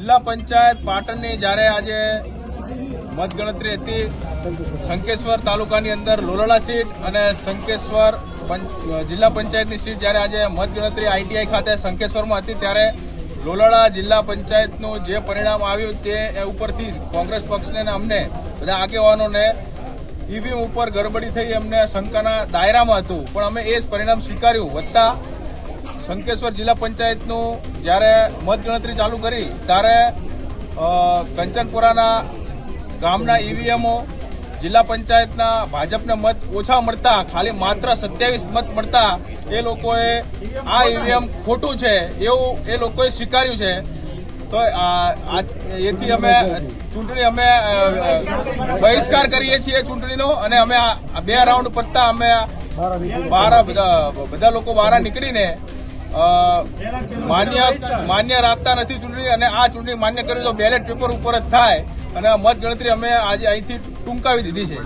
જિલ્લા પંચાયત પાટણની જ્યારે આજે મતગણતરી હતી, શંકેશ્વર તાલુકાની અંદર લોલડા સીટ અને શંકેશ્વર જિલ્લા પંચાયતની સીટ જ્યારે આજે મતગણતરી આઈટીઆઈ ખાતે શંકેશ્વરમાં હતી, ત્યારે લોલડા જિલ્લા પંચાયતનું જે પરિણામ આવ્યું તે ઉપરથી કોંગ્રેસ પક્ષને અને અમને બધા આગેવાનોને ઈવીએમ ઉપર ગડબડી થઈ એમને શંકાના દાયરામાં હતું, પણ અમે એ જ પરિણામ સ્વીકાર્યું. વત્તા શંકેશ્વર જિલ્લા પંચાયતનું જ્યારે મતગણતરી ચાલુ કરી ત્યારે કંચનપુરાના ગામના ઈવીએમઓ જિલ્લા પંચાયતના ભાજપને મત ઓછા મળતા, ખાલી માત્ર 27 મત મળતા એ લોકોએ આ ઈવીએમ ખોટું છે એવું એ લોકોએ સ્વીકાર્યું છે. તો એથી અમે ચૂંટણી અમે બહિષ્કાર કરીએ છીએ ચૂંટણીનો, અને અમે આ 2 રાઉન્ડ પડતા અમે બધા લોકો બહાર નીકળીને માન્ય રાખતા નથી ચૂંટણી, અને આ ચૂંટણી માન્ય કર્યું તો બેલેટ પેપર ઉપર જ થાય, અને મતગણતરી અમે આજે અહીંથી ટૂંકાવી દીધી છે.